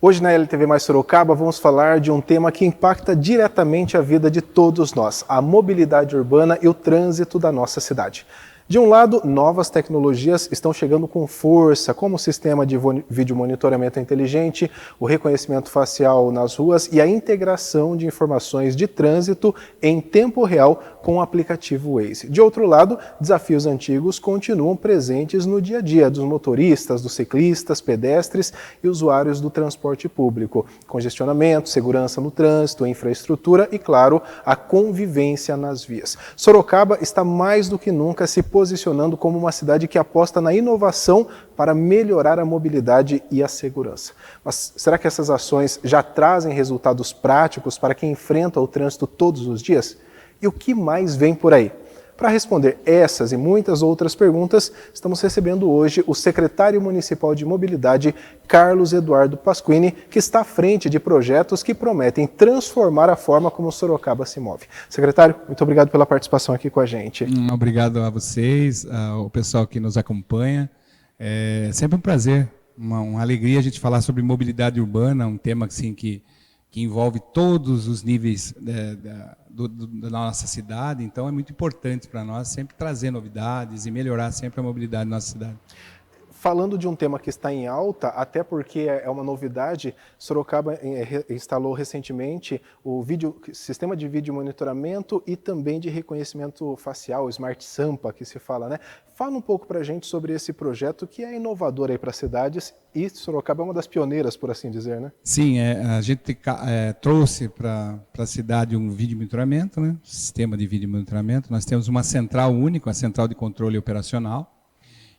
Hoje na LTV Mais Sorocaba vamos falar de um tema que impacta diretamente a vida de todos nós, a mobilidade urbana e o trânsito da nossa cidade. De um lado, novas tecnologias estão chegando com força, como o sistema de vídeo monitoramento inteligente, o reconhecimento facial nas ruas e a integração de informações de trânsito em tempo real com o aplicativo Waze. De outro lado, desafios antigos continuam presentes no dia a dia dos motoristas, dos ciclistas, pedestres e usuários do transporte público. Congestionamento, segurança no trânsito, infraestrutura e, claro, a convivência nas vias. Sorocaba está mais do que nunca se posicionando como uma cidade que aposta na inovação para melhorar a mobilidade e a segurança. Mas será que essas ações já trazem resultados práticos para quem enfrenta o trânsito todos os dias? E o que mais vem por aí? Para responder essas e muitas outras perguntas, estamos recebendo hoje o secretário municipal de mobilidade, Carlos Eduardo Pasquini, que está à frente de projetos que prometem transformar a forma como Sorocaba se move. Secretário, muito obrigado pela participação aqui com a gente. Obrigado a vocês, ao pessoal que nos acompanha. É sempre um prazer, uma alegria a gente falar sobre mobilidade urbana, um tema assim, que envolve todos os níveis da nossa cidade, então é muito importante para nós sempre trazer novidades e melhorar sempre a mobilidade da nossa cidade. Falando de um tema que está em alta, até porque é uma novidade, Sorocaba instalou recentemente o sistema de vídeo monitoramento e também de reconhecimento facial, o Smart Sampa, que se fala, né? Fala um pouco para a gente sobre esse projeto que é inovador aí para as cidades e Sorocaba é uma das pioneiras, por assim dizer, né? Sim, a gente trouxe para a cidade um vídeo monitoramento, né? Sistema de vídeo monitoramento. Nós temos uma central única, a central de controle operacional.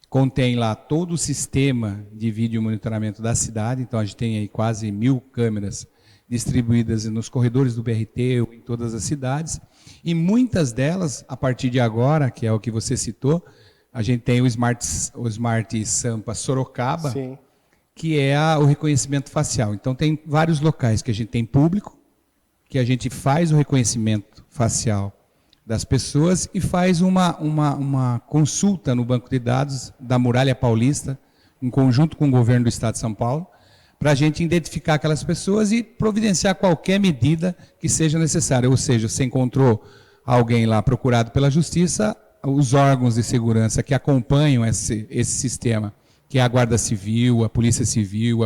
Contém lá todo o sistema de vídeo monitoramento da cidade, então a gente tem aí quase 1000 câmeras distribuídas nos corredores do BRT ou em todas as cidades, e muitas delas, a partir de agora, que é o que você citou, a gente tem o Smart Sampa Sorocaba, sim, que é o reconhecimento facial. Então tem vários locais que a gente tem público, que a gente faz o reconhecimento facial das pessoas e faz uma consulta no banco de dados da Muralha Paulista, em conjunto com o governo do Estado de São Paulo, para a gente identificar aquelas pessoas e providenciar qualquer medida que seja necessária. Ou seja, você encontrou alguém lá procurado pela Justiça, os órgãos de segurança que acompanham esse sistema, que é a Guarda Civil, a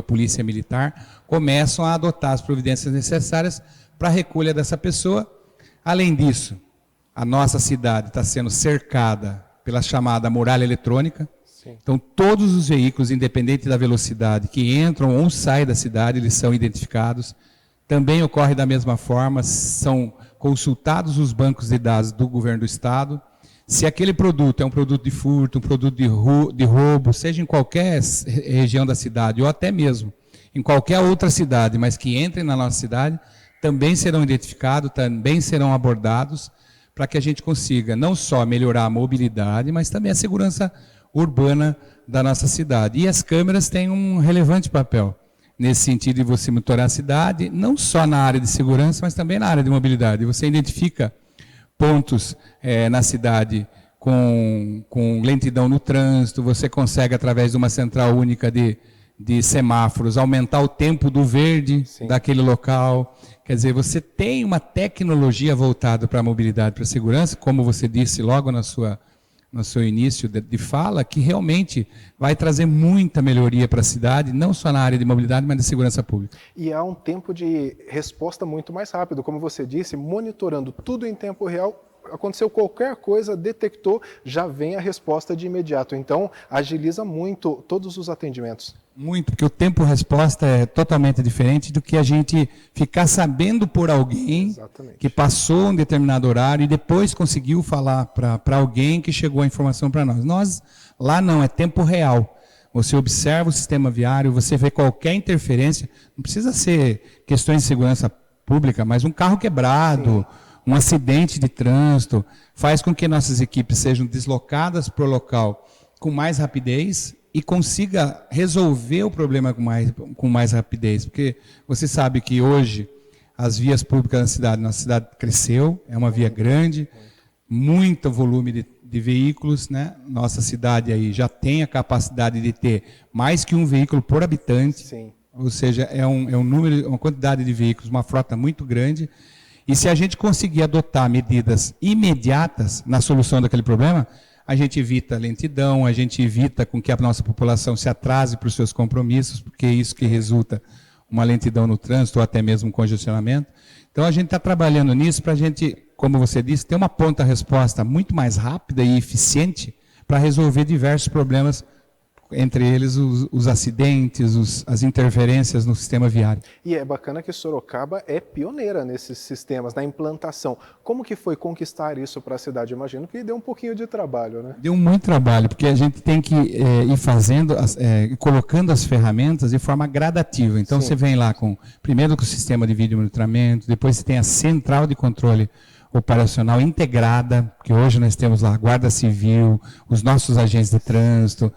Polícia Militar, começam a adotar as providências necessárias para a recolha dessa pessoa. Além disso, a nossa cidade está sendo cercada pela chamada muralha eletrônica. Sim. Então, todos os veículos, independente da velocidade, que entram ou saem da cidade, eles são identificados. Também ocorre da mesma forma, são consultados os bancos de dados do governo do Estado. Se aquele produto é um produto de furto, um produto de roubo, seja em qualquer região da cidade, ou até mesmo em qualquer outra cidade, mas que entrem na nossa cidade, também serão identificados, também serão abordados, para que a gente consiga não só melhorar a mobilidade, mas também a segurança urbana da nossa cidade. E as câmeras têm um relevante papel nesse sentido de você monitorar a cidade, não só na área de segurança, mas também na área de mobilidade. Você identifica pontos na cidade com lentidão no trânsito, você consegue, através de uma central única de semáforos, aumentar o tempo do verde, sim, daquele local. Quer dizer, você tem uma tecnologia voltada para a mobilidade, para a segurança, como você disse logo no seu início de fala, que realmente vai trazer muita melhoria para a cidade, não só na área de mobilidade, mas de segurança pública. E há um tempo de resposta muito mais rápido, como você disse, monitorando tudo em tempo real. Aconteceu qualquer coisa, detectou, já vem a resposta de imediato. Então, agiliza muito todos os atendimentos. Muito, porque o tempo-resposta é totalmente diferente do que a gente ficar sabendo por alguém, exatamente, que passou um determinado horário e depois conseguiu falar para alguém que chegou a informação para nós. Nós, lá não, é tempo real. Você observa o sistema viário, você vê qualquer interferência, não precisa ser questões de segurança pública, mas um carro quebrado, sim, um acidente de trânsito, faz com que nossas equipes sejam deslocadas para o local com mais rapidez e consiga resolver o problema com mais rapidez. Porque você sabe que hoje as vias públicas na cidade, nossa cidade cresceu, é uma via grande, muito volume de veículos, né? Nossa cidade aí já tem a capacidade de ter mais que um veículo por habitante. Sim. ou seja, é um número, uma quantidade de veículos, uma frota muito grande, e se a gente conseguir adotar medidas imediatas na solução daquele problema, a gente evita lentidão, a gente evita com que a nossa população se atrase para os seus compromissos, porque é isso que resulta uma lentidão no trânsito ou até mesmo um congestionamento. Então a gente está trabalhando nisso para a gente, como você disse, ter uma ponta-resposta muito mais rápida e eficiente para resolver diversos problemas, entre eles os acidentes, as interferências no sistema viário. E é bacana que Sorocaba é pioneira nesses sistemas, na implantação. Como que foi conquistar isso para a cidade? Imagino que deu um pouquinho de trabalho, né? Deu muito trabalho, porque a gente tem que ir fazendo, colocando as ferramentas de forma gradativa. Então Sim. Você vem lá primeiro com o sistema de vídeo monitoramento, depois você tem a central de controle operacional integrada, que hoje nós temos lá a Guarda Civil, os nossos agentes de trânsito,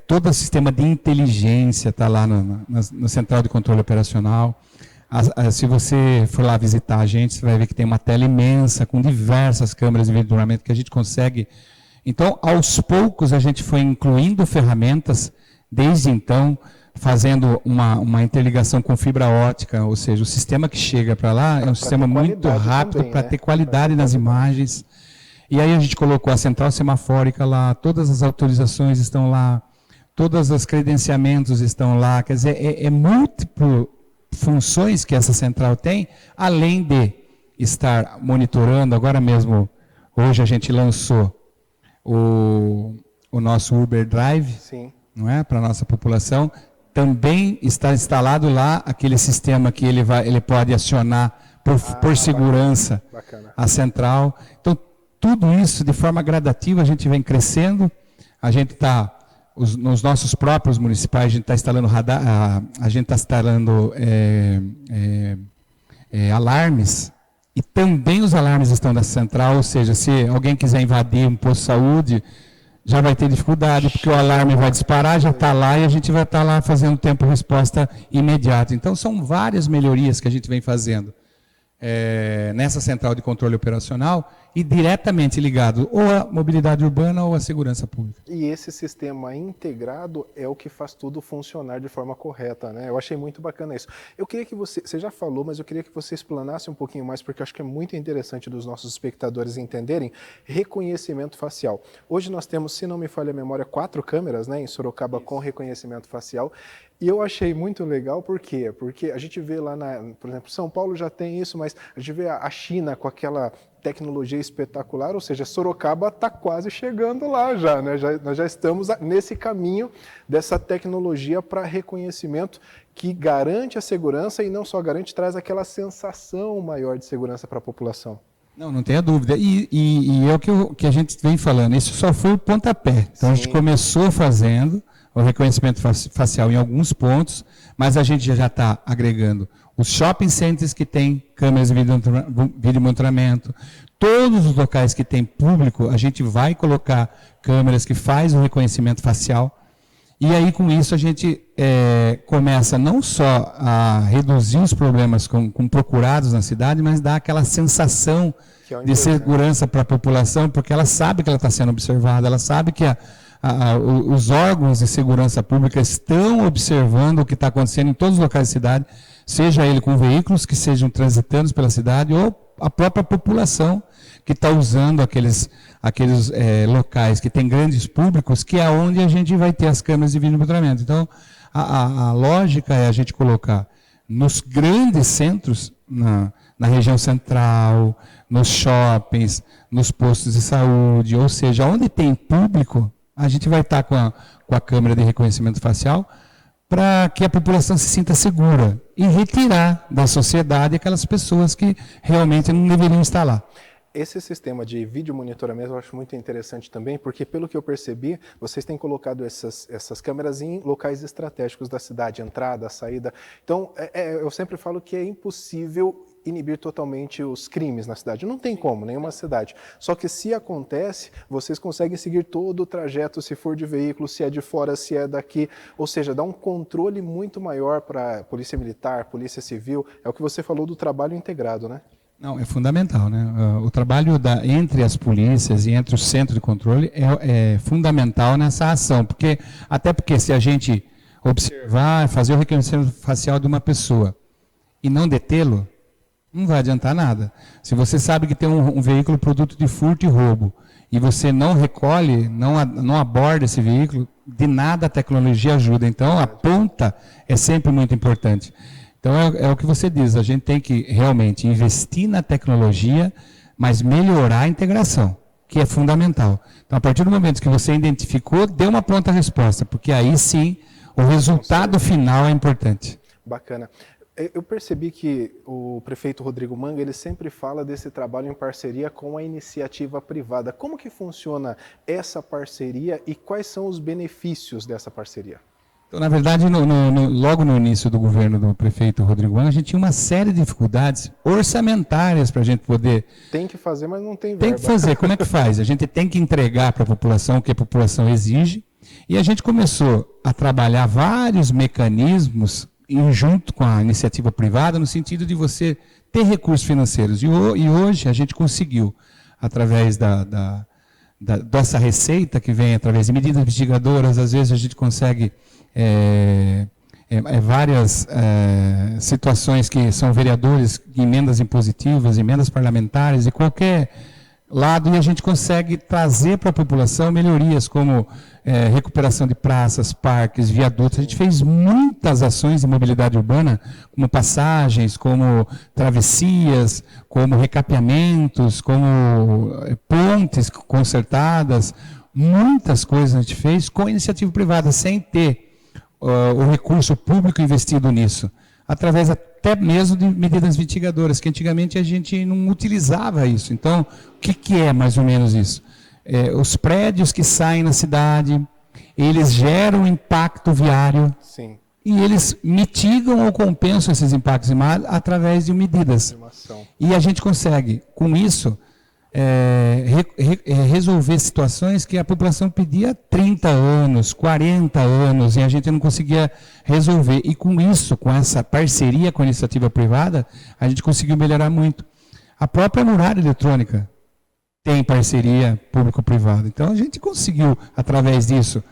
todo o sistema de inteligência está lá na central de controle operacional. Se você for lá visitar a gente, você vai ver que tem uma tela imensa com diversas câmeras de monitoramento que a gente consegue. Então, aos poucos, a gente foi incluindo ferramentas, desde então, fazendo uma interligação com fibra ótica, ou seja, o sistema que chega para lá é um sistema muito rápido para ter qualidade nas imagens. E aí a gente colocou a central semafórica lá, todas as autorizações estão lá, todos os credenciamentos estão lá, quer dizer, múltiplas funções que essa central tem, além de estar monitorando. Agora mesmo, hoje a gente lançou o nosso Uber Drive, Sim. Não é, para a nossa população. Também está instalado lá aquele sistema que ele pode acionar por segurança bacana. A central. Então, tudo isso de forma gradativa a gente vem crescendo. A gente está, nos nossos próprios municipais, a gente está instalando radar, a gente está instalando alarmes, e também os alarmes estão na central, ou seja, se alguém quiser invadir um posto de saúde, já vai ter dificuldade, porque o alarme vai disparar, já está lá, e a gente vai estar lá fazendo tempo-resposta imediato. Então, são várias melhorias que a gente vem fazendo nessa central de controle operacional e diretamente ligado ou à mobilidade urbana ou à segurança pública. E esse sistema integrado é o que faz tudo funcionar de forma correta, né? Eu achei muito bacana isso. Eu queria que você já falou, mas eu queria que você explanasse um pouquinho mais, porque eu acho que é muito interessante dos nossos espectadores entenderem reconhecimento facial. Hoje nós temos, se não me falha a memória, 4 câmeras, né, em Sorocaba com reconhecimento facial. E eu achei muito legal, por quê? Porque a gente vê lá, por exemplo, São Paulo já tem isso, mas a gente vê a China com aquela tecnologia espetacular, ou seja, Sorocaba está quase chegando lá já, né? Nós já estamos nesse caminho dessa tecnologia para reconhecimento que garante a segurança e não só garante, traz aquela sensação maior de segurança para a população. Não tenha dúvida. E é o que a gente vem falando, isso só foi o pontapé. Então Sim. A gente começou fazendo o reconhecimento facial em alguns pontos, mas a gente já está agregando os shopping centers que têm câmeras de vídeo monitoramento, todos os locais que tem público, a gente vai colocar câmeras que fazem o reconhecimento facial, e aí com isso a gente começa não só a reduzir os problemas com procurados na cidade, mas dá aquela sensação de segurança para a população, porque ela sabe que ela está sendo observada, ela sabe que os órgãos de segurança pública estão observando o que está acontecendo em todos os locais da cidade, seja ele com veículos que sejam transitando pela cidade ou a própria população que está usando aqueles locais que tem grandes públicos, que é onde a gente vai ter as câmeras de vídeo monitoramento. Então, a lógica é a gente colocar nos grandes centros, na região central, nos shoppings, nos postos de saúde, ou seja, onde tem público, a gente vai estar com a câmera de reconhecimento facial para que a população se sinta segura e retirar da sociedade aquelas pessoas que realmente não deveriam estar lá. Esse sistema de vídeo monitoramento eu acho muito interessante também, porque pelo que eu percebi, vocês têm colocado essas câmeras em locais estratégicos da cidade, entrada, saída. Então, eu sempre falo que é impossível inibir totalmente os crimes na cidade. Não tem como, nenhuma cidade. Só que se acontece, vocês conseguem seguir todo o trajeto, se for de veículo, se é de fora, se é daqui. Ou seja, dá um controle muito maior para a Polícia Militar, Polícia Civil. É o que você falou do trabalho integrado, né? Não, é fundamental, né? O trabalho entre as polícias e entre o centro de controle é fundamental nessa ação, até porque se a gente observar, fazer o reconhecimento facial de uma pessoa e não detê-lo, não vai adiantar nada. Se você sabe que tem um veículo produto de furto e roubo e você não recolhe, não aborda esse veículo, de nada a tecnologia ajuda. Então, a ponta é sempre muito importante. Então, é o que você diz, a gente tem que realmente investir na tecnologia, mas melhorar a integração, que é fundamental. Então, a partir do momento que você identificou, dê uma pronta resposta, porque aí sim, o resultado final é importante. Bacana. Eu percebi que o prefeito Rodrigo Manga, ele sempre fala desse trabalho em parceria com a iniciativa privada. Como que funciona essa parceria e quais são os benefícios dessa parceria? Então, na verdade, logo no início do governo do prefeito Rodrigo Manga, a gente tinha uma série de dificuldades orçamentárias para a gente poder... Tem que fazer, mas não tem verba. Tem que fazer. Como é que faz? A gente tem que entregar para a população o que a população exige e a gente começou a trabalhar vários mecanismos junto com a iniciativa privada, no sentido de você ter recursos financeiros. E hoje a gente conseguiu, através dessa receita que vem através de medidas mitigadoras, às vezes a gente consegue várias situações que são vereadores, emendas impositivas, emendas parlamentares, de qualquer lado, e a gente consegue trazer para a população melhorias como recuperação de praças, parques, viadutos. A gente fez muitas ações de mobilidade urbana, como passagens, como travessias, como recapeamentos, como pontes consertadas. Muitas coisas a gente fez com iniciativa privada, sem ter o recurso público investido nisso, através até mesmo de medidas mitigadoras, que antigamente a gente não utilizava isso. Então, o que é mais ou menos isso? Os prédios que saem na cidade, eles geram impacto viário. Sim. E eles mitigam ou compensam esses impactos através de medidas. E a gente consegue, com isso, resolver situações que a população pedia 30 anos, 40 anos, e a gente não conseguia resolver. E com isso, com essa parceria com a iniciativa privada, a gente conseguiu melhorar muito. A própria muralha eletrônica tem parceria público-privada. Então, a gente conseguiu, através disso,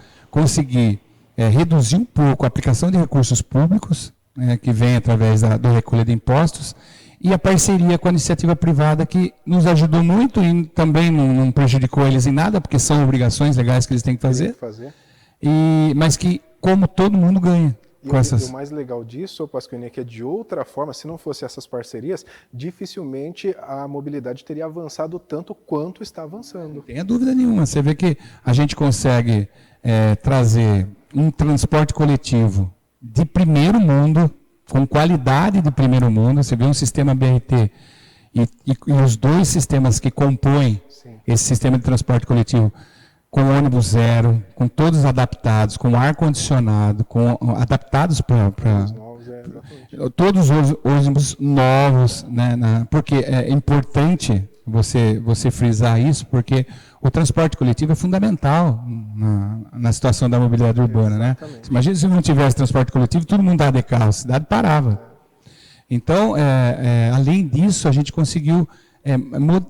reduzir um pouco a aplicação de recursos públicos, que vem através do recolha de impostos, e a parceria com a iniciativa privada, que nos ajudou muito e também não prejudicou eles em nada, porque são obrigações legais que eles têm que fazer. Mas que, como todo mundo ganha. E o mais legal disso, Pasquini, é que de outra forma, se não fosse essas parcerias, dificilmente a mobilidade teria avançado tanto quanto está avançando. Não tem dúvida nenhuma. Você vê que a gente consegue trazer um transporte coletivo de primeiro mundo, com qualidade de primeiro mundo. Você vê um sistema BRT e os dois sistemas que compõem esse sistema de transporte coletivo, com ônibus zero, com todos adaptados, com ar-condicionado, adaptados para todos os ônibus novos, né, porque é importante você frisar isso, porque o transporte coletivo é fundamental na situação da mobilidade urbana. Né? Imagina se não tivesse transporte coletivo, todo mundo andava de carro, a cidade parava. Então, além disso, a gente conseguiu...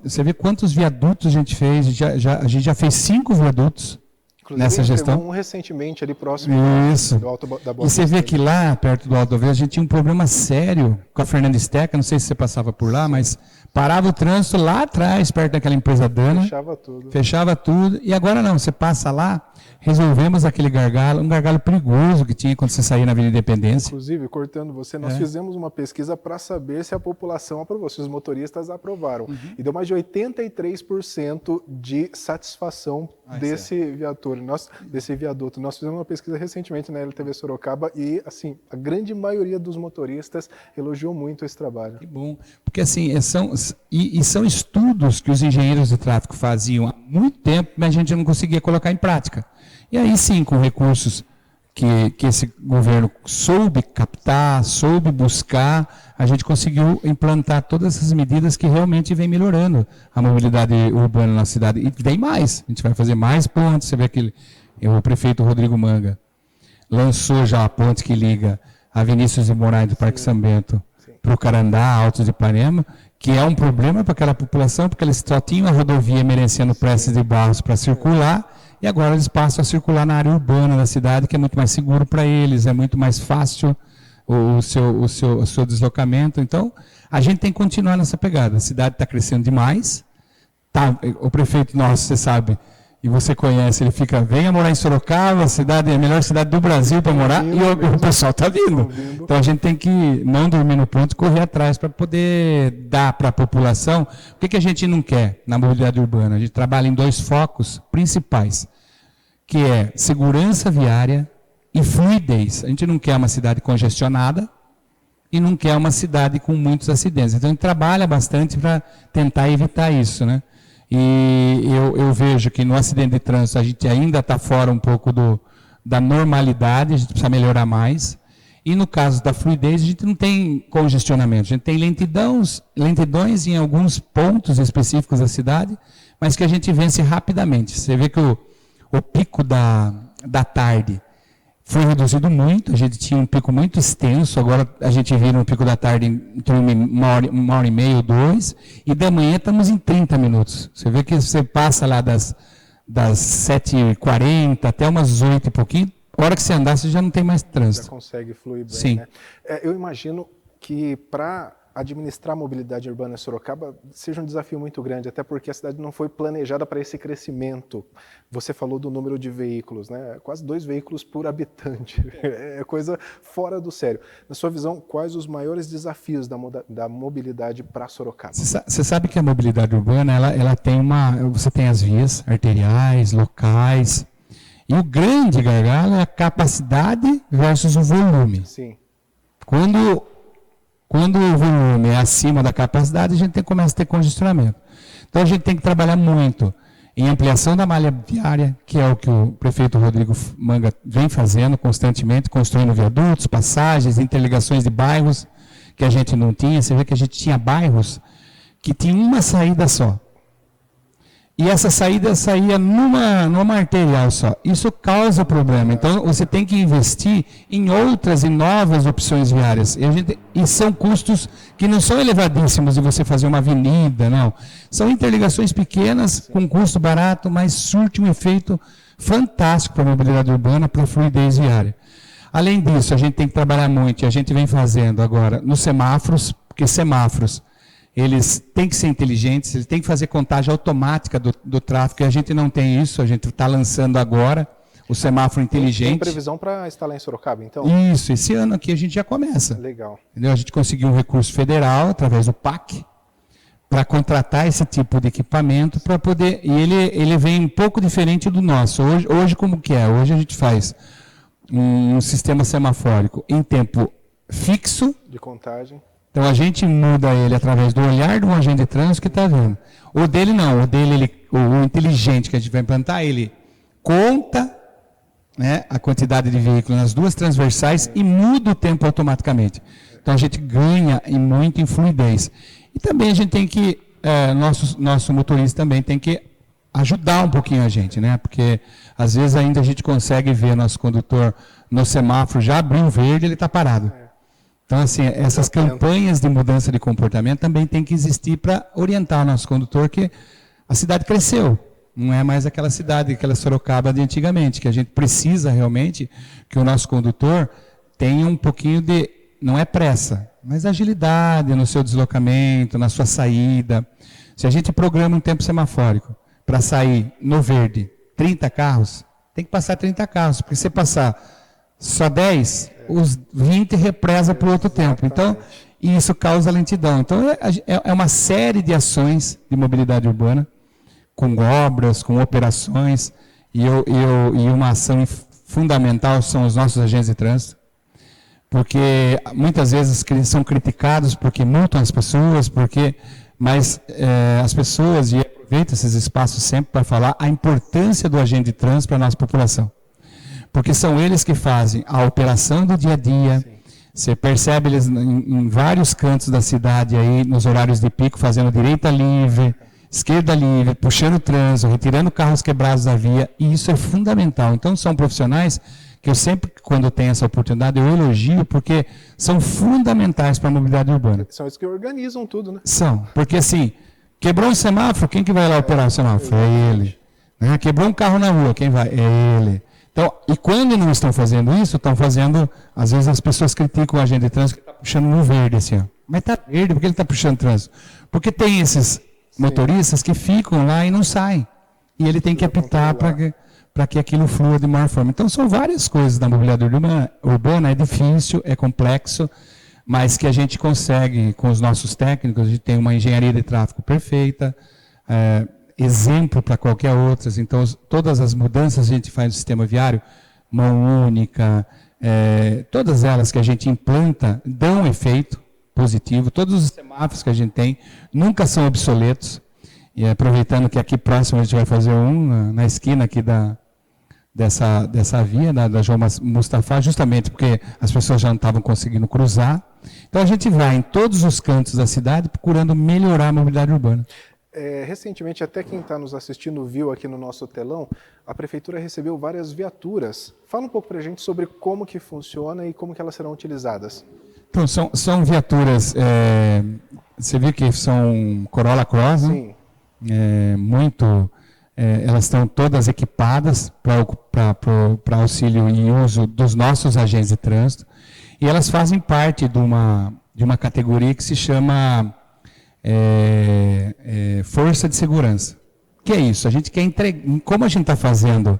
você vê quantos viadutos a gente fez, a gente já fez 5 viadutos. Inclusive, nessa gestão. Um recentemente ali próximo do Alto da Boa Vista. E você vê que lá, perto do Alto da Boa Vista, a gente tinha um problema sério com a Fernanda Esteca, não sei se você passava por lá, mas parava o trânsito lá atrás, perto daquela empresa Dana. Fechava tudo. E agora não, você passa lá, resolvemos aquele gargalo, um gargalo perigoso que tinha quando você saía na Avenida Independência. Inclusive, cortando você, nós fizemos uma pesquisa para saber se a população aprovou, se os motoristas aprovaram. E deu mais de 83% de satisfação desse viaduto. Nós fizemos uma pesquisa recentemente na LTV Sorocaba e, assim, a grande maioria dos motoristas elogiou muito esse trabalho. Que bom, porque assim, são estudos que os engenheiros de tráfego faziam há muito tempo, mas a gente não conseguia colocar em prática. E aí sim, com recursos que esse governo soube captar, soube buscar, a gente conseguiu implantar todas essas medidas que realmente vem melhorando a mobilidade urbana na cidade. E tem mais, a gente vai fazer mais pontes. Você vê que o prefeito Rodrigo Manga lançou já a ponte que liga a Vinícius de Moraes do Parque São Bento para o Carandá, Altos de Ipanema, que é um problema para aquela população, porque eles só tinham a rodovia Merenciano Prestes de Barros para circular, e agora eles passam a circular na área urbana da cidade, que é muito mais seguro para eles, é muito mais fácil o seu deslocamento. Então, a gente tem que continuar nessa pegada. A cidade está crescendo demais. Tá, o prefeito nosso, você sabe, e você conhece, ele fica, venha morar em Sorocaba, a cidade é a melhor cidade do Brasil para morar, e o pessoal está vindo. Então a gente tem que não dormir no ponto, correr atrás para poder dar para a população. O que a gente não quer na mobilidade urbana? A gente trabalha em 2 focos principais, que é segurança viária e fluidez. A gente não quer uma cidade congestionada e não quer uma cidade com muitos acidentes. Então a gente trabalha bastante para tentar evitar isso, né? E eu vejo que no acidente de trânsito a gente ainda está fora um pouco da normalidade, a gente precisa melhorar mais. E no caso da fluidez, a gente não tem congestionamento, a gente tem lentidões em alguns pontos específicos da cidade, mas que a gente vence rapidamente. Você vê que o pico da tarde foi reduzido muito, a gente tinha um pico muito extenso, agora a gente vira um pico da tarde em torno de uma hora e meia ou 2, e da manhã estamos em 30 minutos. Você vê que você passa lá das 7h40 até umas 8 e pouquinho, a hora que você andar você já não tem mais trânsito. Já consegue fluir bem, sim, né? Eu imagino que para administrar a mobilidade urbana em Sorocaba seja um desafio muito grande, até porque a cidade não foi planejada para esse crescimento. Você falou do número de veículos, né? Quase 2 veículos por habitante. É coisa fora do sério. Na sua visão, quais os maiores desafios da mobilidade para Sorocaba? Você sabe que a mobilidade urbana, ela tem você tem as vias arteriais, locais, e o grande gargalo é a capacidade versus o volume. Sim. Quando o volume é acima da capacidade, a gente começa a ter congestionamento. Então a gente tem que trabalhar muito em ampliação da malha viária, que é o que o prefeito Rodrigo Manga vem fazendo constantemente, construindo viadutos, passagens, interligações de bairros, que a gente não tinha. Você vê que a gente tinha bairros que tinham uma saída só. E essa saída saía numa arterial só. Isso causa problema. Então, você tem que investir em outras e novas opções viárias. E são custos que não são elevadíssimos de você fazer uma avenida, não. São interligações pequenas, com custo barato, mas surte um efeito fantástico para a mobilidade urbana, para a fluidez viária. Além disso, a gente tem que trabalhar muito, e a gente vem fazendo agora nos semáforos, porque semáforos eles têm que ser inteligentes, eles têm que fazer contagem automática do tráfego, e a gente não tem isso, a gente está lançando agora o semáforo inteligente. Tem previsão para instalar em Sorocaba, então? Isso, esse ano aqui a gente já começa. Legal. Entendeu? A gente conseguiu um recurso federal, através do PAC, para contratar esse tipo de equipamento, para poder, e ele vem um pouco diferente do nosso. Hoje como que é? Hoje a gente faz um sistema semafórico em tempo fixo, de contagem. Então a gente muda ele através do olhar do agente de trânsito que está vendo. O dele não, o inteligente que a gente vai implantar, ele conta, né, a quantidade de veículos nas 2 transversais e muda o tempo automaticamente. Então a gente ganha muito em fluidez. E também a gente tem que, nosso motorista também tem que ajudar um pouquinho a gente, né? Porque às vezes ainda a gente consegue ver nosso condutor no semáforo, já abriu o verde, ele está parado. Então, assim, essas campanhas de mudança de comportamento também tem que existir para orientar o nosso condutor que a cidade cresceu. Não é mais aquela cidade, aquela Sorocaba de antigamente, que a gente precisa realmente que o nosso condutor tenha um pouquinho de, não é pressa, mas agilidade no seu deslocamento, na sua saída. Se a gente programa um tempo semafórico para sair no verde 30 carros, tem que passar 30 carros, porque se você passar só 10, os 20 represa por outro tempo. Então, isso causa lentidão. Então, é uma série de ações de mobilidade urbana, com obras, com operações, e uma ação fundamental são os nossos agentes de trânsito, porque muitas vezes são criticados porque multam as pessoas, mas as pessoas, e aproveito esses espaços sempre para falar a importância do agente de trânsito para a nossa população. Porque são eles que fazem a operação do dia a dia. Sim. Você percebe eles em vários cantos da cidade, aí, nos horários de pico, fazendo direita livre, esquerda livre, puxando o trânsito, retirando carros quebrados da via, e isso é fundamental. Então, são profissionais que eu sempre, quando tenho essa oportunidade, eu elogio, porque são fundamentais para a mobilidade urbana. São eles que organizam tudo, né? São, porque assim, quebrou um semáforo, quem que vai lá operar o semáforo? É ele. Né? Quebrou um carro na rua, quem vai? É ele. Então, e quando não estão fazendo isso, estão fazendo, às vezes as pessoas criticam o agente de trânsito que está puxando no verde, assim, ó. Mas está verde, por que ele está puxando trânsito? Porque tem esses motoristas que ficam lá e não saem. E ele tem que apitar para que aquilo flua de maior forma. Então, são várias coisas da mobilidade urbana, é difícil, é complexo, mas que a gente consegue, com os nossos técnicos, a gente tem uma engenharia de tráfego perfeita, exemplo para qualquer outra. Então, todas as mudanças que a gente faz no sistema viário, mão única, todas elas que a gente implanta, dão efeito positivo. Todos os semáforos que a gente tem nunca são obsoletos. E aproveitando que aqui próximo a gente vai fazer um na esquina aqui dessa via, da João Mustafa, justamente porque as pessoas já não estavam conseguindo cruzar. Então a gente vai em todos os cantos da cidade procurando melhorar a mobilidade urbana. Recentemente, até quem está nos assistindo viu aqui no nosso telão, a Prefeitura recebeu várias viaturas. Fala um pouco para a gente sobre como que funciona e como que elas serão utilizadas. Então, são viaturas, você viu que são Corolla Cross, né? Sim. Elas estão todas equipadas para auxílio e uso dos nossos agentes de trânsito, e elas fazem parte de uma categoria que se chama força de segurança. Que é isso? A gente quer entregar, como a gente está fazendo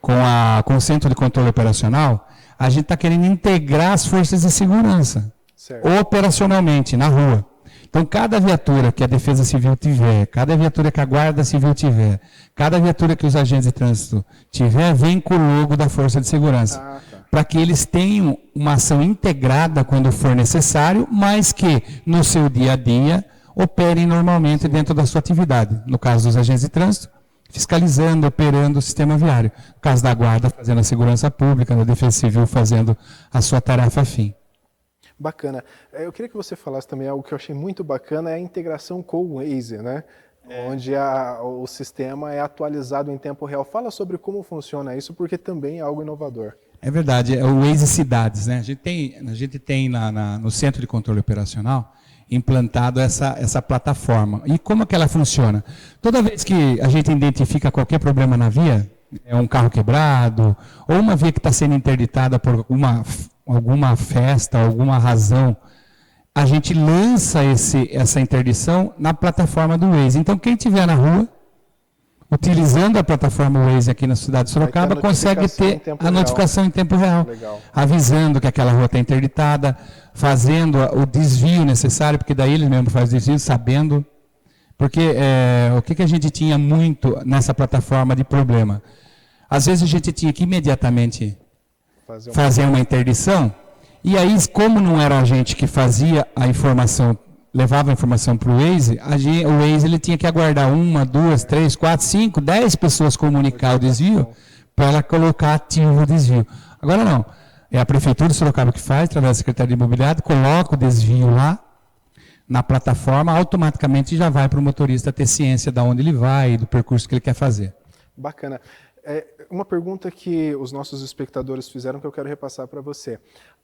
com o Centro de Controle Operacional, a gente está querendo integrar as forças de segurança, certo, operacionalmente, na rua. Então, cada viatura que a Defesa Civil tiver, cada viatura que a Guarda Civil tiver, cada viatura que os agentes de trânsito tiver, vem com o logo da Força de Segurança. Para que eles tenham uma ação integrada quando for necessário, mas que, no seu dia a dia, operem normalmente dentro da sua atividade. No caso dos agentes de trânsito, fiscalizando, operando o sistema viário. No caso da Guarda, fazendo a segurança pública, da Defesa Civil, fazendo a sua tarefa fim. Bacana. Eu queria que você falasse também algo que eu achei muito bacana, é a integração com o Waze, né? Onde o sistema é atualizado em tempo real. Fala sobre como funciona isso, porque também é algo inovador. É verdade, é o Waze Cidades, né? A gente tem no Centro de Controle Operacional implantado essa plataforma. E como que ela funciona? Toda vez que a gente identifica qualquer problema na via, um carro quebrado, ou uma via que está sendo interditada por alguma festa, alguma razão, a gente lança essa interdição na plataforma do Waze. Então, quem estiver na rua, utilizando a plataforma Waze aqui na cidade de Sorocaba, consegue ter a notificação em tempo real, avisando que aquela rua está interditada, fazendo o desvio necessário, porque daí ele mesmo faz o desvio, sabendo. Porque o que a gente tinha muito nessa plataforma de problema? Às vezes a gente tinha que imediatamente fazer uma interdição, e aí, como não era a gente que fazia a informação, levava a informação para o Waze, o Waze ele tinha que aguardar 1, 2, 3, 4, 5, 10 pessoas comunicar o desvio para ela colocar ativo o desvio. Agora não, é a Prefeitura de Sorocaba que faz, através da Secretaria de Mobilidade, coloca o desvio lá na plataforma, automaticamente já vai para o motorista ter ciência de onde ele vai e do percurso que ele quer fazer. Bacana. Uma pergunta que os nossos espectadores fizeram que eu quero repassar para você.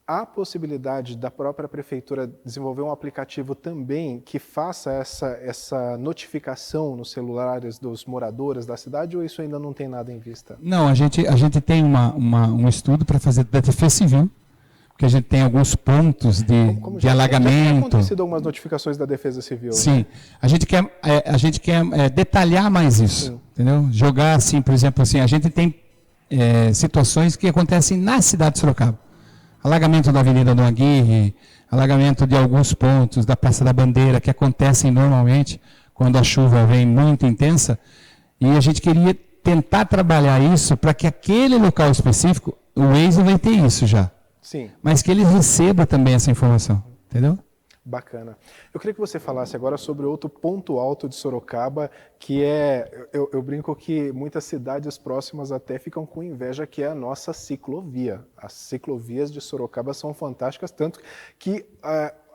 Há possibilidade da própria Prefeitura desenvolver um aplicativo também que faça essa notificação nos celulares dos moradores da cidade, ou isso ainda não tem nada em vista? Não, a gente tem um estudo para fazer da Defesa Civil, porque a gente tem alguns pontos de alagamento. Já tem acontecido algumas notificações da Defesa Civil. Sim, né? A gente quer detalhar mais isso, sim, entendeu? Jogar assim, por exemplo, assim, a gente tem situações que acontecem na cidade de Sorocaba. Alagamento da Avenida do Aguirre, alagamento de alguns pontos da Praça da Bandeira, que acontecem normalmente quando a chuva vem muito intensa, e a gente queria tentar trabalhar isso para que aquele local específico, o Waze vai ter isso já. Sim. Mas que ele receba também essa informação, entendeu? Bacana. Eu queria que você falasse agora sobre outro ponto alto de Sorocaba, que eu brinco que muitas cidades próximas até ficam com inveja, que é a nossa ciclovia. As ciclovias de Sorocaba são fantásticas, tanto que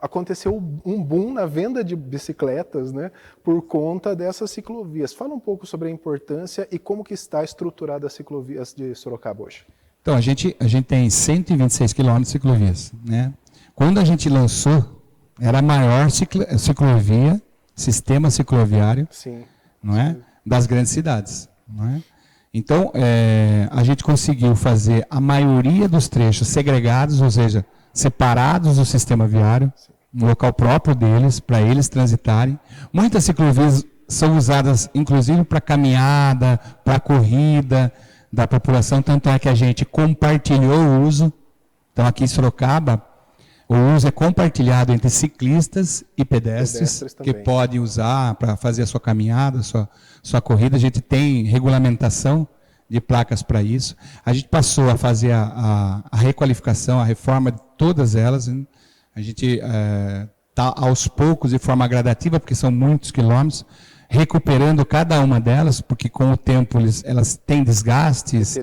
aconteceu um boom na venda de bicicletas, né, por conta dessas ciclovias. Fala um pouco sobre a importância e como que está estruturada as ciclovias de Sorocaba hoje. Então, a gente tem 126 quilômetros de ciclovias, né? Quando a gente lançou, era a maior ciclovia, sistema cicloviário, sim, não é? Sim, das grandes cidades. não é? Então, a gente conseguiu fazer a maioria dos trechos segregados, ou seja, separados do sistema viário, um local próprio deles, para eles transitarem. Muitas ciclovias são usadas, inclusive, para caminhada, para corrida da população, tanto é que a gente compartilhou o uso. Então, aqui em Sorocaba, o uso é compartilhado entre ciclistas e pedestres que podem usar para fazer a sua caminhada, sua corrida. A gente tem regulamentação de placas para isso. A gente passou a fazer a requalificação, a reforma de todas elas. Né? A gente está aos poucos, de forma gradativa, porque são muitos quilômetros, recuperando cada uma delas, porque com o tempo elas têm desgastes,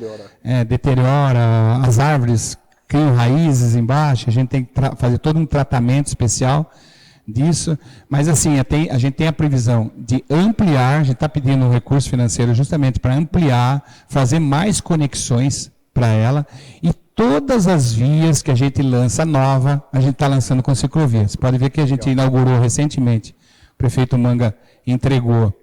deteriora as árvores, criam raízes embaixo, a gente tem que fazer todo um tratamento especial disso, mas assim, a gente tem a previsão de ampliar, a gente está pedindo um recurso financeiro justamente para ampliar, fazer mais conexões para ela, e todas as vias que a gente lança nova, a gente está lançando com ciclovias. Você pode ver que a gente inaugurou recentemente, o prefeito Manga entregou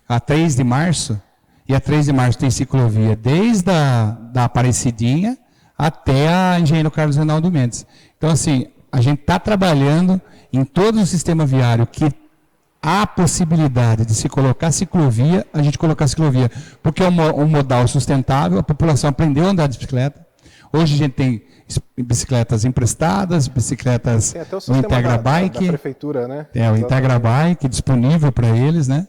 a 3 de março, e a 3 de março tem ciclovia desde da Aparecidinha até a Engenheiro Carlos Reinaldo Mendes. Então, assim, a gente está trabalhando em todo o sistema viário que há possibilidade de se colocar ciclovia, a gente colocar ciclovia, porque é um modal sustentável, a população aprendeu a andar de bicicleta. Hoje a gente tem bicicletas emprestadas, bicicletas no Integra Bike, da prefeitura, né? O Integra Bike disponível para eles, né?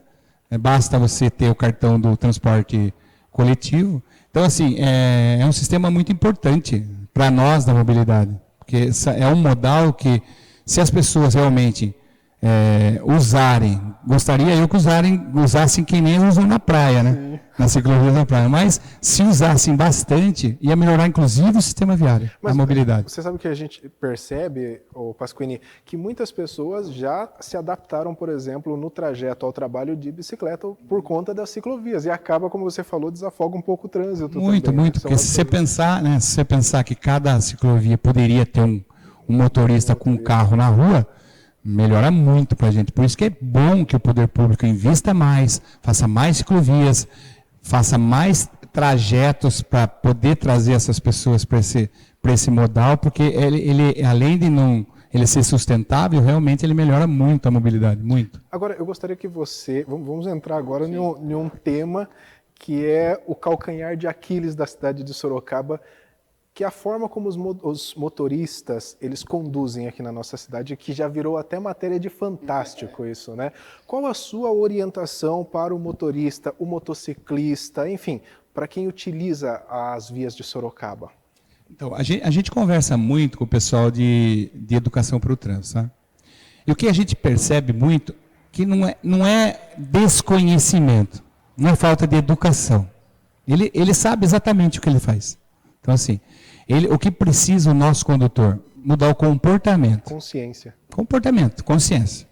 Basta você ter o cartão do transporte coletivo. Então, assim, é um sistema muito importante para nós da mobilidade, porque é um modal que, se as pessoas realmente usarem, gostaria eu que usassem que nem usam na praia, né? Sim. Na ciclovia da praia, mas se usassem bastante, ia melhorar inclusive o sistema viário, a mobilidade. Você sabe que a gente percebe, Pasquini, que muitas pessoas já se adaptaram, por exemplo, no trajeto ao trabalho de bicicleta por conta das ciclovias, e acaba, como você falou, desafoga um pouco o trânsito. Muito, também, muito, porque se você pensar que cada ciclovia poderia ter um motorista com um carro na rua, melhora muito para a gente. Por isso que é bom que o poder público invista mais, faça mais ciclovias, faça mais trajetos para poder trazer essas pessoas para esse modal, porque ele além de ele ser sustentável, realmente ele melhora muito a mobilidade, muito. Agora, eu gostaria que vamos entrar agora em um tema que é o calcanhar de Aquiles da cidade de Sorocaba, que é a forma como os motoristas eles conduzem aqui na nossa cidade, que já virou até matéria de Fantástico isso, né? Qual a sua orientação para o motorista, o motociclista, enfim, para quem utiliza as vias de Sorocaba? Então, a gente conversa muito com o pessoal de educação para o trânsito, sabe? E o que a gente percebe muito, que não é desconhecimento, não é falta de educação. Ele sabe exatamente o que ele faz. Então, assim, o que precisa o nosso condutor? Mudar o comportamento. Consciência. Comportamento, consciência.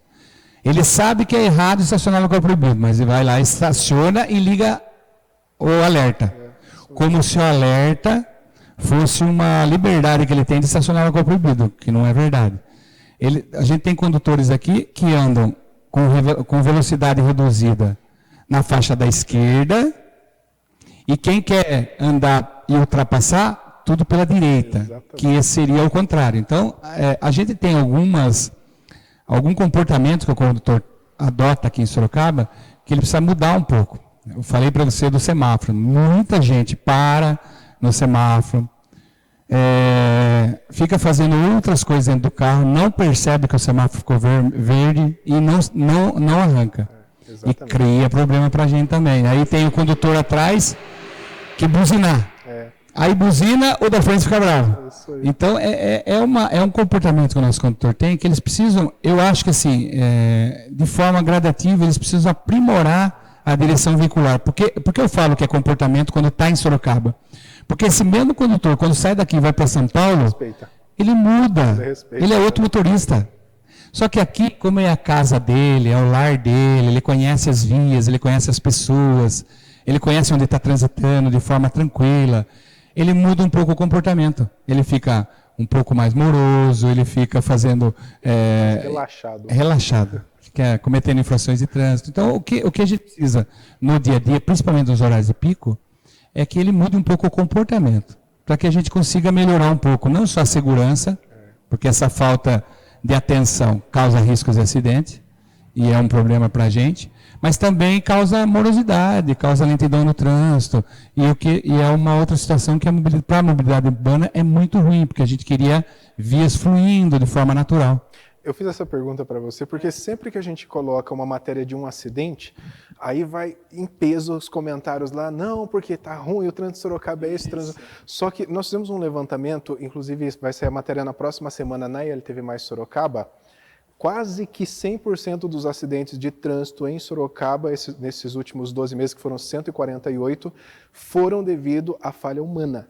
Ele sabe que é errado estacionar no local proibido, mas ele vai lá, estaciona e liga o alerta. Como se o alerta fosse uma liberdade que ele tem de estacionar no local proibido, que não é verdade. A gente tem condutores aqui que andam com velocidade reduzida na faixa da esquerda, e quem quer andar e ultrapassar, tudo pela direita, exatamente, que seria o contrário. Então, a gente tem algum comportamento que o condutor adota aqui em Sorocaba, que ele precisa mudar um pouco. Eu falei para você do semáforo. Muita gente para no semáforo, fica fazendo outras coisas dentro do carro, não percebe que o semáforo ficou verde e não arranca. E cria problema para a gente também. Aí tem o condutor atrás que buzinar. Aí buzina, o da frente fica bravo. Então, é um comportamento que o nosso condutor tem, que eles precisam, eu acho que assim, de forma gradativa, eles precisam aprimorar a direção veicular. Por que eu falo que é comportamento quando está em Sorocaba? Porque esse mesmo condutor, quando sai daqui e vai para São Paulo, ele muda, ele é outro motorista. Só que aqui, como é a casa dele, é o lar dele, ele conhece as vias, ele conhece as pessoas, ele conhece onde está transitando de forma tranquila, ele muda um pouco o comportamento. Ele fica um pouco mais moroso, ele fica fazendo... relaxado. Cometendo infrações de trânsito. Então, o que a gente precisa no dia a dia, principalmente nos horários de pico, é que ele mude um pouco o comportamento, para que a gente consiga melhorar um pouco, não só a segurança, porque essa falta de atenção causa riscos de acidente, e é um problema para a gente, mas também causa morosidade, causa lentidão no trânsito, e é uma outra situação que para a mobilidade urbana é muito ruim, porque a gente queria vias fluindo de forma natural. Eu fiz essa pergunta para você porque sempre que a gente coloca uma matéria de um acidente, aí vai em peso os comentários lá, não, porque tá ruim, o trânsito de Sorocaba é esse trânsito. Só que nós fizemos um levantamento, inclusive vai sair a matéria na próxima semana na ILTV Mais Sorocaba, quase que 100% dos acidentes de trânsito em Sorocaba, nesses últimos 12 meses, que foram 148, foram devido à falha humana.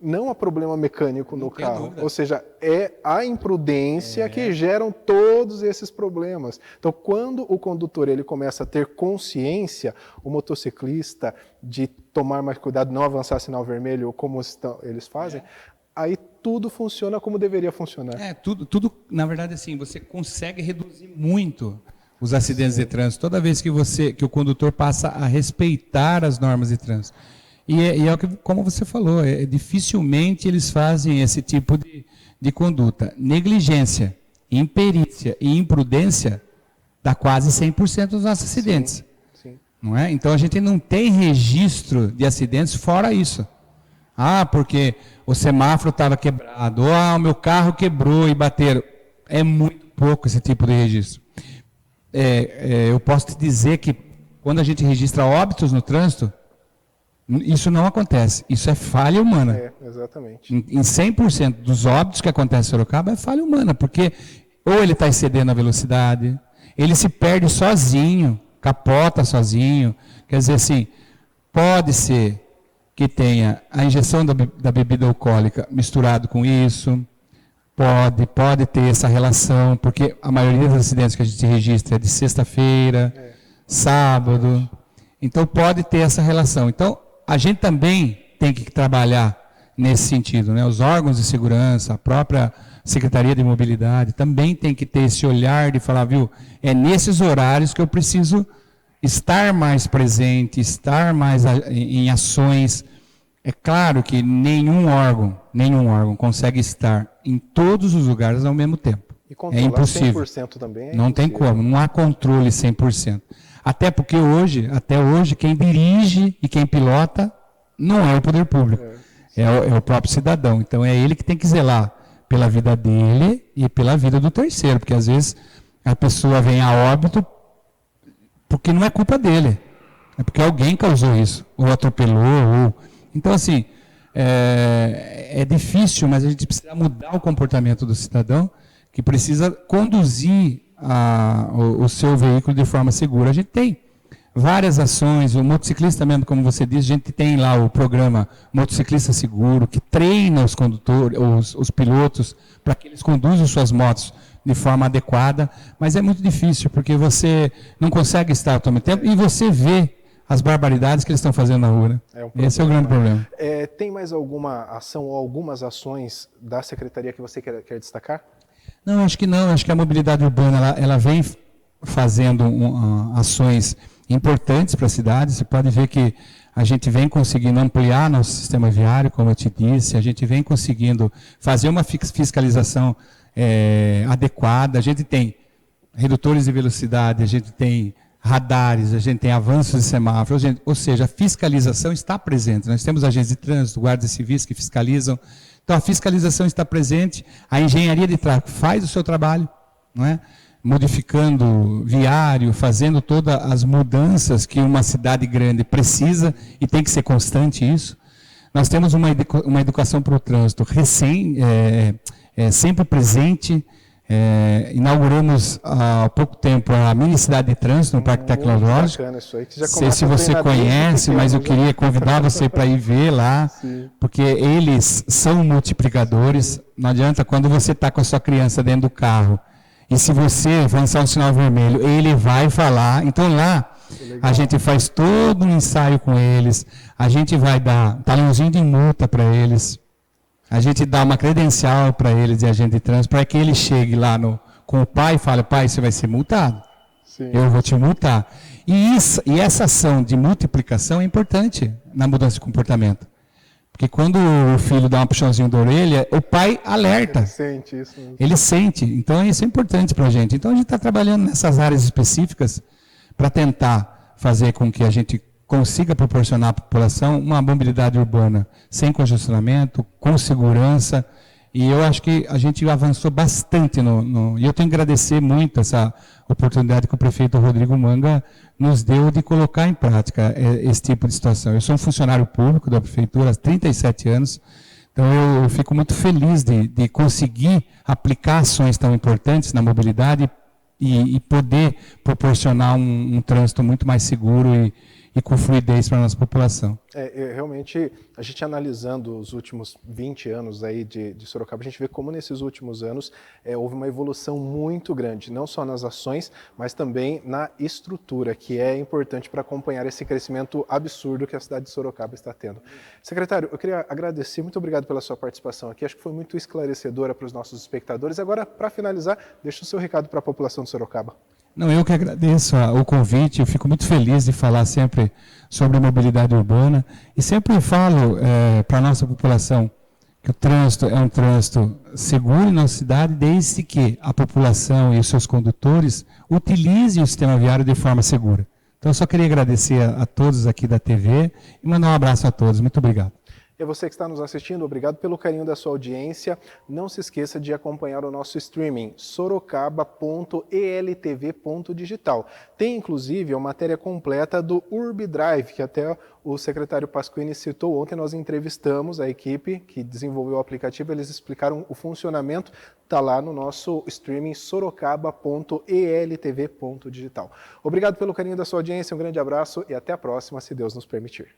Não há problema mecânico no carro, ou seja, é a imprudência que geram todos esses problemas. Então, quando o condutor ele começa a ter consciência, o motociclista, de tomar mais cuidado, não avançar sinal vermelho, como eles fazem, aí tudo funciona como deveria funcionar. Tudo, na verdade, assim, você consegue reduzir muito os acidentes de trânsito, toda vez que o condutor passa a respeitar as normas de trânsito. E é o que, como você falou, dificilmente eles fazem esse tipo de conduta. Negligência, imperícia e imprudência dá quase 100% dos nossos acidentes. Sim. Não é? Então a gente não tem registro de acidentes fora isso. Porque o semáforo estava quebrado, ou o meu carro quebrou e bateram. É muito pouco esse tipo de registro. Eu posso te dizer que quando a gente registra óbitos no trânsito, isso não acontece. Isso é falha humana. Exatamente. Em 100% dos óbitos que acontecem em Sorocaba é falha humana, porque ou ele está excedendo a velocidade, ele se perde sozinho, capota sozinho. Quer dizer assim, pode ser que tenha a injeção da bebida alcoólica misturado com isso, pode ter essa relação, porque a maioria dos acidentes que a gente registra é de sexta-feira, sábado, então pode ter essa relação. Então, a gente também tem que trabalhar nesse sentido, né? Os órgãos de segurança, a própria Secretaria de Mobilidade, também tem que ter esse olhar de falar, viu, é nesses horários que eu preciso estar mais presente, estar mais em ações. É claro que nenhum órgão consegue estar em todos os lugares ao mesmo tempo. E controlar é impossível. 100% também é não impossível. Tem como, não há controle 100%. Até porque até hoje, quem dirige e quem pilota não é o poder público, é o próprio cidadão. Então é ele que tem que zelar pela vida dele e pela vida do terceiro, porque às vezes a pessoa vem a óbito porque não é culpa dele, é porque alguém causou isso, ou atropelou, Então assim, é difícil, mas a gente precisa mudar o comportamento do cidadão, que precisa conduzir o seu veículo de forma segura. A gente tem várias ações, o motociclista mesmo, como você disse, a gente tem lá o programa Motociclista Seguro, que treina os condutores, os pilotos, para que eles conduzam suas motos de forma adequada, mas é muito difícil, porque você não consegue estar ao mesmo tempo e você vê as barbaridades que eles estão fazendo na rua. Né? Esse é o grande problema. Tem mais alguma ação ou algumas ações da Secretaria que você quer destacar? Não, acho que não. Acho que a mobilidade urbana ela vem fazendo ações importantes para a cidade. Você pode ver que a gente vem conseguindo ampliar nosso sistema viário, como eu te disse, a gente vem conseguindo fazer uma fiscalização adequada. A gente tem redutores de velocidade, a gente tem radares, a gente tem avanços de semáforos, ou seja, a fiscalização está presente. Nós temos agentes de trânsito, guardas civis que fiscalizam. Então, a fiscalização está presente, a engenharia de tráfego faz o seu trabalho, não é? Modificando viário, fazendo todas as mudanças que uma cidade grande precisa, e tem que ser constante isso. Nós temos uma educação para o trânsito sempre presente. Inauguramos há pouco tempo a mini cidade de trânsito no Parque Tecnológico. Não sei se você conhece, mas eu queria convidar você para ir ver lá, porque eles são multiplicadores. Não adianta quando você está com a sua criança dentro do carro e se você avançar um sinal vermelho, ele vai falar. Então lá a gente faz todo um ensaio com eles, a gente vai dar talãozinho de multa para eles. A gente dá uma credencial para ele de agente de trânsito, para que ele chegue lá com o pai e fale, pai, você vai ser multado. Sim. Eu vou te multar. E essa ação de multiplicação é importante na mudança de comportamento. Porque quando o filho dá um puxãozinho da orelha, o pai alerta. Ele sente isso. Ele sente. Então, isso é importante para a gente. Então, a gente está trabalhando nessas áreas específicas para tentar fazer com que a gente consiga proporcionar à população uma mobilidade urbana sem congestionamento, com segurança. E eu acho que a gente avançou bastante e eu tenho que agradecer muito essa oportunidade que o prefeito Rodrigo Manga nos deu de colocar em prática esse tipo de situação. Eu sou um funcionário público da prefeitura há 37 anos, então eu fico muito feliz de conseguir aplicar ações tão importantes na mobilidade e poder proporcionar um trânsito muito mais seguro e com fluidez para a nossa população. Realmente, a gente analisando os últimos 20 anos aí de Sorocaba, a gente vê como nesses últimos anos houve uma evolução muito grande, não só nas ações, mas também na estrutura, que é importante para acompanhar esse crescimento absurdo que a cidade de Sorocaba está tendo. Secretário, eu queria agradecer, muito obrigado pela sua participação aqui, acho que foi muito esclarecedora para os nossos espectadores. Agora, para finalizar, deixa o seu recado para a população de Sorocaba. Não, eu que agradeço o convite, eu fico muito feliz de falar sempre sobre mobilidade urbana e sempre falo para a nossa população que o trânsito é um trânsito seguro em nossa cidade, desde que a população e os seus condutores utilizem o sistema viário de forma segura. Então, eu só queria agradecer a todos aqui da TV e mandar um abraço a todos. Muito obrigado. E você que está nos assistindo, obrigado pelo carinho da sua audiência. Não se esqueça de acompanhar o nosso streaming, sorocaba.eltv.digital. Tem, inclusive, a matéria completa do UrbDrive, que até o secretário Pasquini citou. Ontem nós entrevistamos a equipe que desenvolveu o aplicativo, eles explicaram o funcionamento, está lá no nosso streaming, sorocaba.eltv.digital. Obrigado pelo carinho da sua audiência, um grande abraço e até a próxima, se Deus nos permitir.